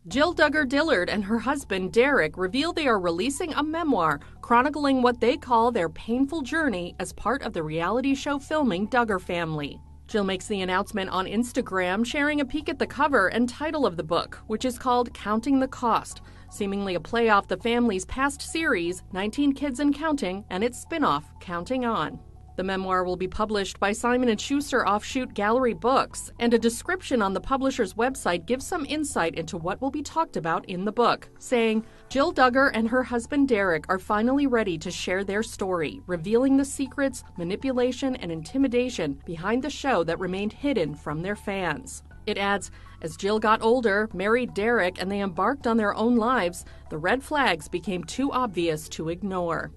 Jill Duggar Dillard and her husband, Derick, reveal they are releasing a memoir chronicling what they call their painful journey as part of the reality show filming Duggar Family. Jill makes the announcement on Instagram, sharing a peek at the cover and title of the book, which is called Counting the Cost, seemingly a play off the family's past series, 19 Kids and Counting, and its spin-off, Counting On. The memoir will be published by Simon & Schuster offshoot Gallery Books, and a description on the publisher's website gives some insight into what will be talked about in the book, saying, Jill Duggar and her husband Derick are finally ready to share their story, revealing the secrets, manipulation, and intimidation behind the show that remained hidden from their fans. It adds, as Jill got older, married Derick, and they embarked on their own lives, the red flags became too obvious to ignore.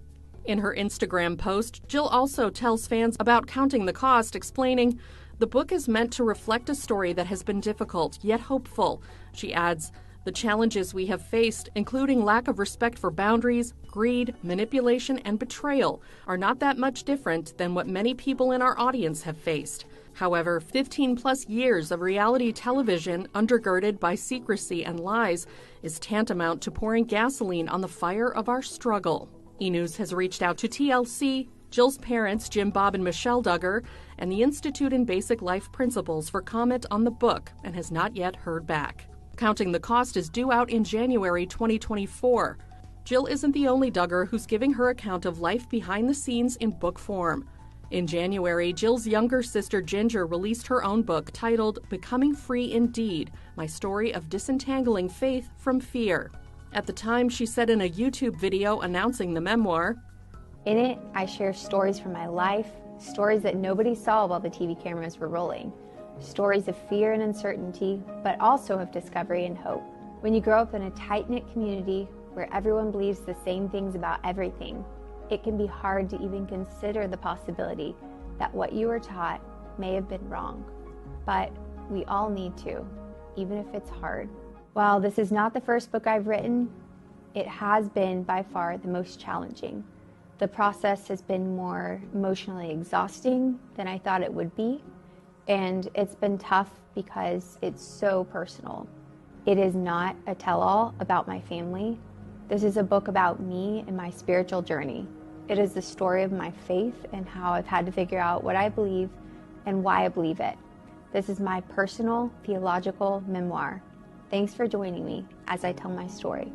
In her Instagram post, Jill also tells fans about Counting the Cost, explaining, the book is meant to reflect a story that has been difficult, yet hopeful. She adds, the challenges we have faced, including lack of respect for boundaries, greed, manipulation, and betrayal, are not that much different than what many people in our audience have faced. However, 15-plus years of reality television undergirded by secrecy and lies is tantamount to pouring gasoline on the fire of our struggle. E! News has reached out to TLC, Jill's parents, Jim, Bob, and Michelle Duggar, and the Institute in Basic Life Principles for comment on the book and has not yet heard back. Counting the Cost is due out in January 2024. Jill isn't the only Duggar who's giving her account of life behind the scenes in book form. In January, Jill's younger sister Ginger released her own book titled Becoming Free Indeed, My Story of Disentangling Faith from Fear. At the time, she said in a YouTube video announcing the memoir, in it, I share stories from my life, stories that nobody saw while the TV cameras were rolling, stories of fear and uncertainty, but also of discovery and hope. When you grow up in a tight-knit community where everyone believes the same things about everything, it can be hard to even consider the possibility that what you were taught may have been wrong. But we all need to, even if it's hard. While this is not the first book I've written, it has been by far the most challenging. The process has been more emotionally exhausting than I thought it would be, and it's been tough because it's so personal. It is not a tell-all about my family. This is a book about me and my spiritual journey. It is the story of my faith and how I've had to figure out what I believe and why I believe it. This is my personal theological memoir. Thanks for joining me as I tell my story.